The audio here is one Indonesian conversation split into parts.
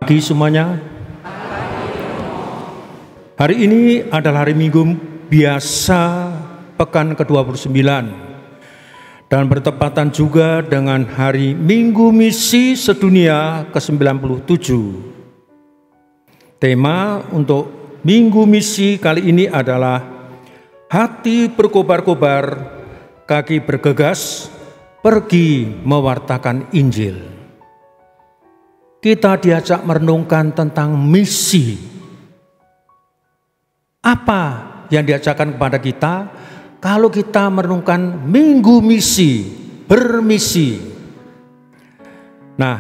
Pagi semuanya. Hari ini adalah hari Minggu biasa pekan ke-29 dan bertepatan juga dengan hari Minggu Misi Sedunia ke-97. Tema untuk Minggu Misi kali ini adalah hati berkobar-kobar, kaki bergegas, pergi mewartakan Injil. Kita diajak merenungkan tentang misi. Apa yang diajarkan kepada kita kalau kita merenungkan Minggu Misi, bermisi? Nah,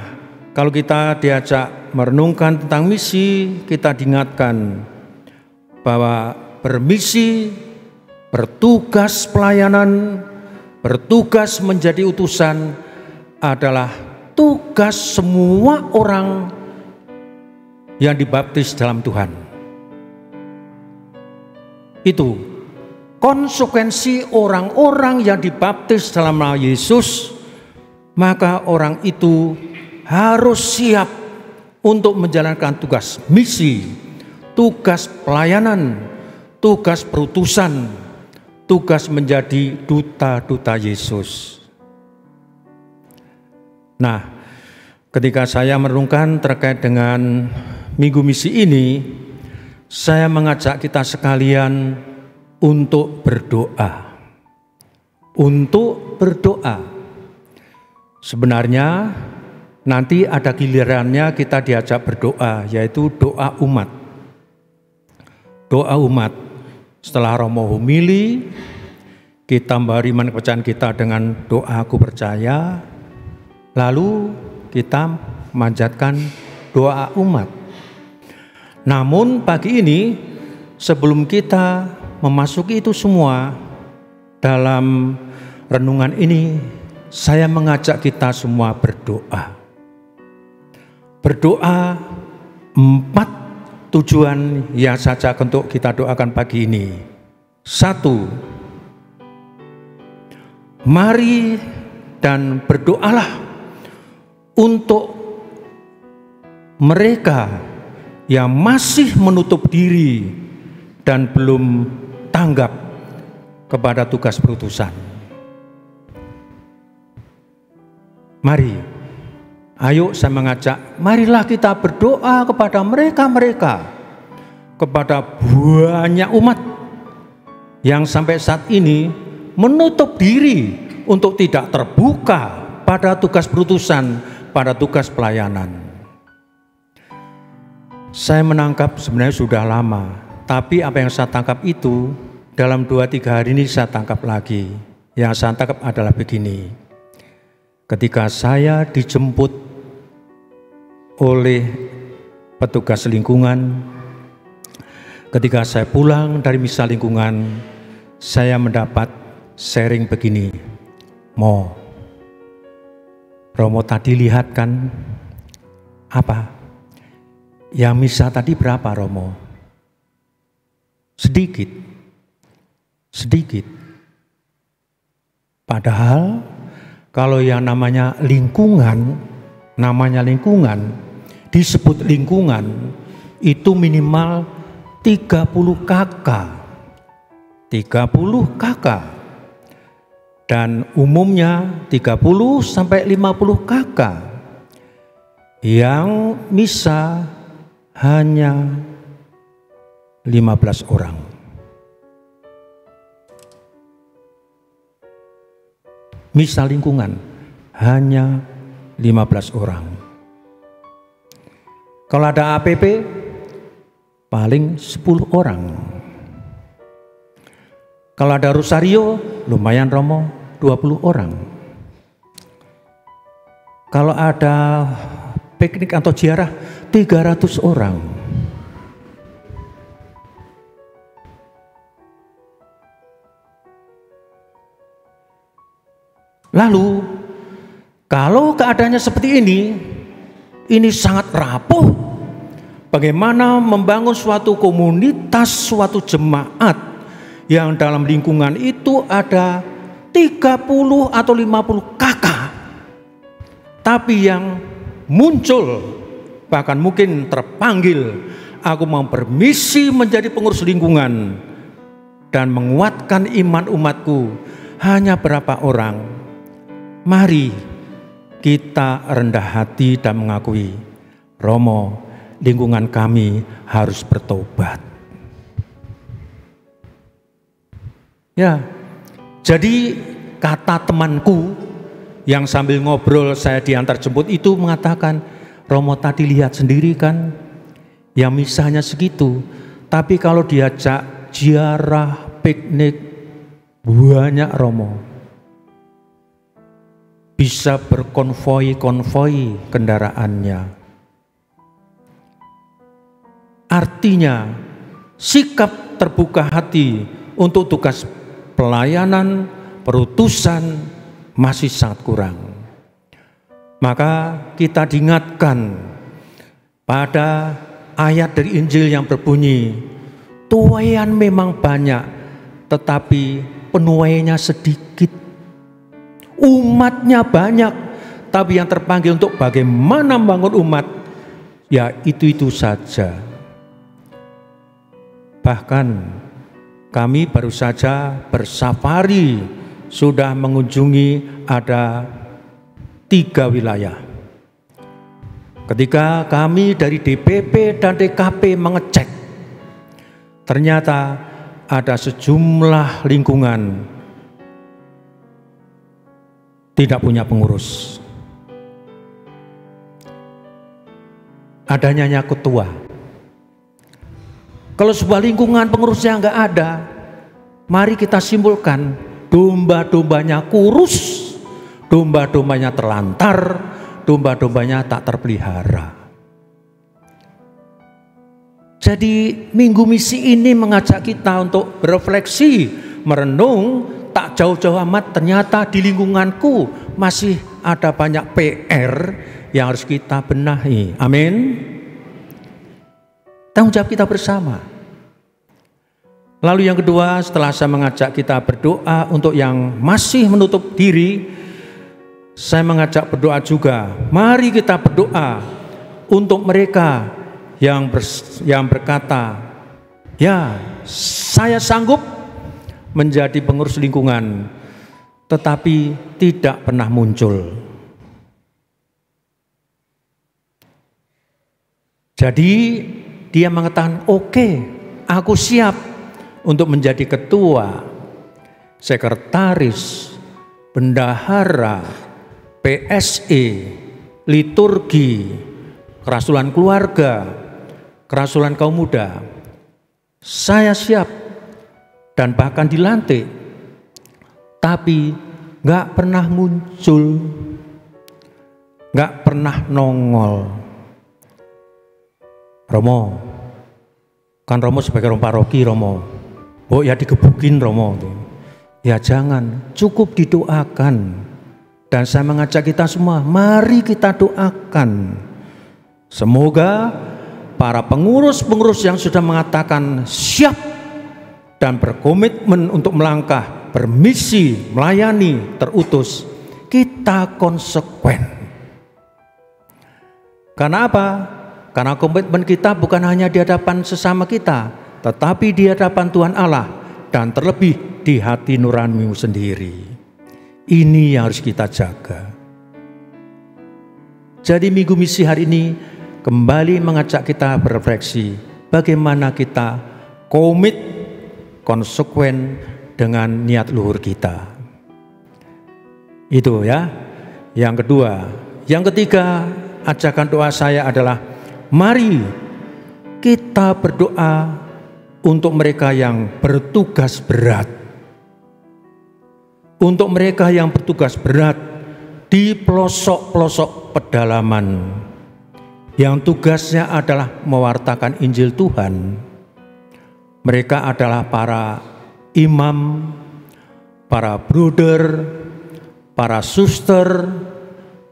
kalau kita diajak merenungkan tentang misi, kita diingatkan bahwa bermisi, bertugas pelayanan, bertugas menjadi utusan adalah tugas semua orang yang dibaptis dalam Tuhan. Itu konsekuensi orang-orang yang dibaptis dalam nama Yesus, maka orang itu harus siap untuk menjalankan tugas misi, tugas pelayanan, tugas perutusan, tugas menjadi duta-duta Yesus. Nah, ketika saya merenungkan terkait dengan Minggu Misi ini, saya mengajak kita sekalian untuk berdoa. Untuk berdoa. Sebenarnya nanti ada gilirannya kita diajak berdoa, yaitu doa umat. Doa umat. Setelah Romo homili, kita memberi kepercayaan kita dengan doa aku percaya. Lalu kita memanjatkan doa umat. Namun pagi ini sebelum kita memasuki itu semua dalam renungan ini, saya mengajak kita semua berdoa. Berdoa 4 tujuan yang saja untuk kita doakan pagi ini. 1. Mari dan berdoalah untuk mereka yang masih menutup diri dan belum tanggap kepada tugas perutusan. Mari, ayo saya mengajak, marilah kita berdoa kepada mereka-mereka, kepada banyak umat yang sampai saat ini menutup diri untuk tidak terbuka pada tugas perutusan, pada tugas pelayanan. Saya menangkap sebenarnya sudah lama, tapi apa yang saya tangkap itu dalam 2-3 hari ini saya tangkap lagi. Yang saya tangkap adalah begini. Ketika saya dijemput oleh petugas lingkungan, ketika saya pulang dari misa lingkungan, saya mendapat sharing begini. Romo tadi lihat kan apa? Yang misa tadi berapa Romo? Sedikit. Padahal kalau yang namanya lingkungan, disebut lingkungan itu minimal 30 KK. 30 KK. Dan umumnya 30 sampai 50 KK. Yang misa hanya 15 orang. Misa lingkungan hanya 15 orang. Kalau ada APP paling 10 orang. Kalau ada rosario lumayan Romo 20 orang. Kalau ada piknik atau ziarah 300 orang. Lalu kalau keadaannya seperti ini sangat rapuh. Bagaimana membangun suatu komunitas, suatu jemaat yang dalam lingkungan itu ada 30 atau 50 kakak, tapi yang muncul bahkan mungkin terpanggil, aku mau bermisi menjadi pengurus lingkungan dan menguatkan iman umatku. Hanya berapa orang? Mari kita rendah hati dan mengakui, Romo, lingkungan kami harus bertobat. Ya, jadi kata temanku yang sambil ngobrol saya diantar jemput itu mengatakan, Romo tadi lihat sendiri kan, yang misalnya segitu, tapi kalau diajak ziarah, piknik, banyak Romo. Bisa berkonvoi-konvoi kendaraannya. Artinya, sikap terbuka hati untuk tugas pelayanan, perutusan masih sangat kurang. Maka kita diingatkan pada ayat dari Injil yang berbunyi, tuaian memang banyak, tetapi penuainya sedikit. Umatnya banyak, tapi yang terpanggil untuk bagaimana membangun umat, ya itu-itu saja. Bahkan kami baru saja bersafari, sudah mengunjungi ada 3 wilayah. Ketika kami dari DPP dan DKP mengecek, ternyata ada sejumlah lingkungan tidak punya pengurus. Adanya hanya ketua. Kalau sebuah lingkungan pengurusnya nggak ada, mari kita simpulkan, domba-dombanya kurus, domba-dombanya terlantar, domba-dombanya tak terpelihara. Jadi minggu misi ini mengajak kita untuk berefleksi, merenung, tak jauh-jauh amat ternyata di lingkunganku masih ada banyak PR yang harus kita benahi. Amin. Tanggung jawab kita bersama. Lalu yang kedua, setelah saya mengajak kita berdoa untuk yang masih menutup diri, saya mengajak berdoa juga. Mari kita berdoa untuk mereka yang berkata, ya saya sanggup menjadi pengurus lingkungan, tetapi tidak pernah muncul. Jadi dia mengatakan, oke, aku siap untuk menjadi ketua, sekretaris, bendahara, PSE, liturgi, kerasulan keluarga, kerasulan kaum muda. Saya siap dan bahkan dilantik, tapi nggak pernah muncul, nggak pernah nongol. Romo, kan Romo sebagai Romo paroki, Romo, oh ya digebukin Romo. Ya jangan, cukup didoakan. Dan saya mengajak kita semua, mari kita doakan. Semoga para pengurus-pengurus yang sudah mengatakan siap dan berkomitmen untuk melangkah, bermisi, melayani, terutus, kita konsekuen. Karena apa? Karena komitmen kita bukan hanya di hadapan sesama kita, tetapi di hadapan Tuhan Allah dan terlebih di hati nuranimu sendiri. Ini yang harus kita jaga. Jadi minggu misi hari ini kembali mengajak kita berefleksi bagaimana kita komit, konsekuen dengan niat luhur kita. Itu ya. Yang kedua. Yang ketiga, ajakan doa saya adalah mari kita berdoa untuk mereka yang bertugas berat. Untuk mereka yang bertugas berat di pelosok-pelosok pedalaman, yang tugasnya adalah mewartakan Injil Tuhan. Mereka adalah para imam, para bruder, para suster,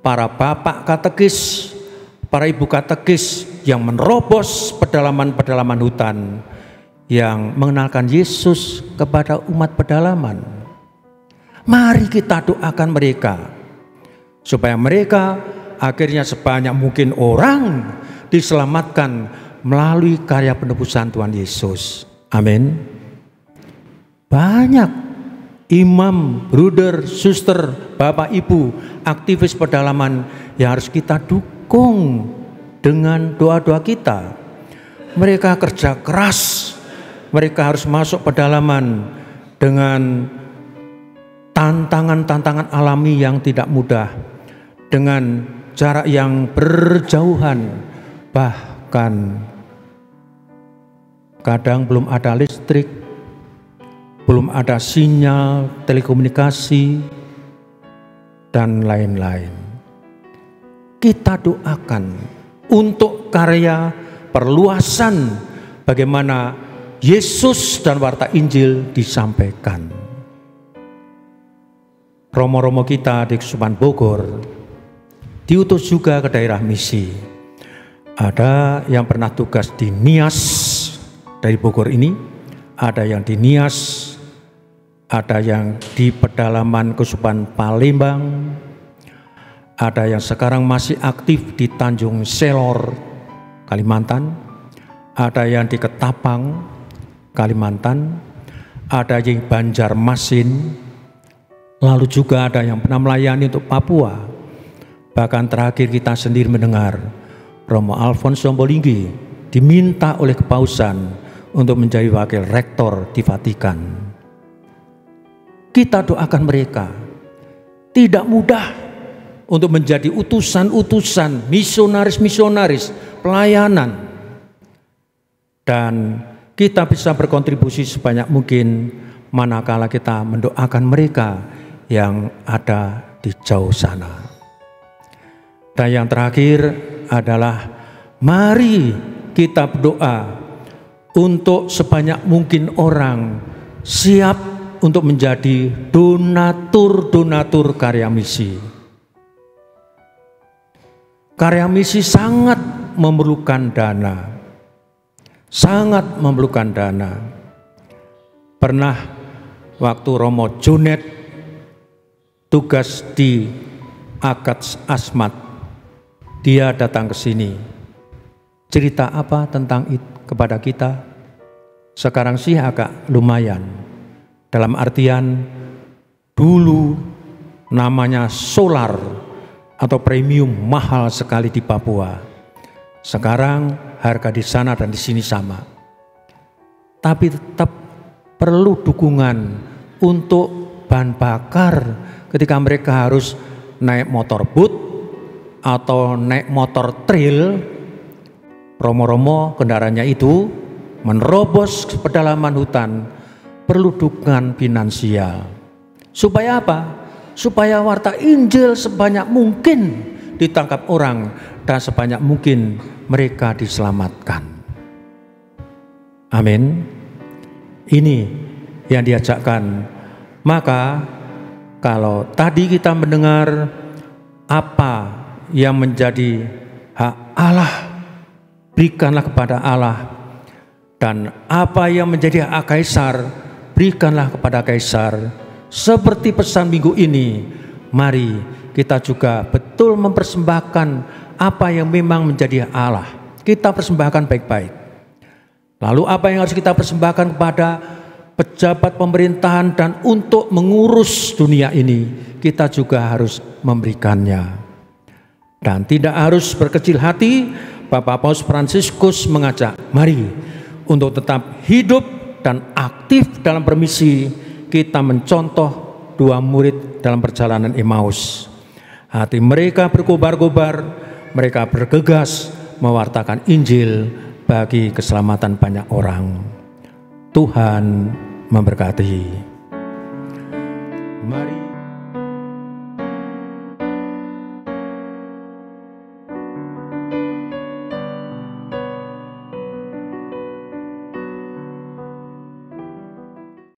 para bapak katekis, para ibu katekis yang menerobos pedalaman-pedalaman hutan, yang mengenalkan Yesus kepada umat pedalaman. Mari kita doakan mereka, supaya mereka akhirnya sebanyak mungkin orang diselamatkan melalui karya penebusan Tuhan Yesus. Amin. Banyak imam, bruder, suster, bapak, ibu, aktivis pedalaman yang harus kita dukung dengan doa-doa kita. Mereka kerja keras, mereka harus masuk pedalaman dengan tantangan-tantangan alami yang tidak mudah, dengan jarak yang berjauhan, bahkan kadang belum ada listrik, belum ada sinyal telekomunikasi, dan lain-lain. Kita doakan untuk karya perluasan bagaimana Yesus dan warta Injil disampaikan. Romo-romo kita di Kesupan Bogor diutus juga ke daerah misi. Ada yang pernah tugas di Nias dari Bogor ini, ada yang di Nias, ada yang di pedalaman Kesupan Palembang, ada yang sekarang masih aktif di Tanjung Selor, Kalimantan, ada yang di Ketapang, Kalimantan, ada yang Banjarmasin, lalu juga ada yang pernah melayani untuk Papua. Bahkan terakhir kita sendiri mendengar Romo Alphonse Sombolinggi diminta oleh Kepausan untuk menjadi wakil rektor di Vatikan. Kita doakan mereka. Tidak mudah untuk menjadi utusan-utusan, misionaris-misionaris, pelayanan. Dan kita bisa berkontribusi sebanyak mungkin manakala kita mendoakan mereka yang ada di jauh sana. Dan yang terakhir adalah mari kita berdoa untuk sebanyak mungkin orang siap untuk menjadi donatur-donatur karya misi. Karya misi sangat memerlukan dana. Sangat memerlukan dana. Pernah waktu Romo Jonet tugas di Akad Asmat, dia datang ke sini. Cerita apa tentang itu kepada kita? Sekarang sih agak lumayan. Dalam artian dulu namanya solar atau premium mahal sekali di Papua. Sekarang harga di sana dan di sini sama. Tapi tetap perlu dukungan untuk bahan bakar ketika mereka harus naik motor boot atau naik motor trail. Romo-romo kendaraannya itu menerobos ke pedalaman hutan, perlu dukungan finansial. Supaya apa? Supaya warta Injil sebanyak mungkin ditangkap orang dan sebanyak mungkin mereka diselamatkan. Amin. Ini yang diajakkan. Maka kalau tadi kita mendengar apa yang menjadi hak Allah, berikanlah kepada Allah, dan apa yang menjadi hak Kaisar, berikanlah kepada Kaisar. Seperti pesan minggu ini, mari kita juga betul mempersembahkan apa yang memang menjadi hak Allah. Kita persembahkan baik-baik. Lalu apa yang harus kita persembahkan kepada pejabat pemerintahan dan untuk mengurus dunia ini, kita juga harus memberikannya. Dan tidak harus berkecil hati, Bapak Paus Fransiskus mengajak, mari untuk tetap hidup dan aktif dalam permisi. Kita mencontoh dua murid dalam perjalanan Emmaus. Hati mereka berkobar-kobar, mereka bergegas mewartakan Injil bagi keselamatan banyak orang. Tuhan memberkati. Mari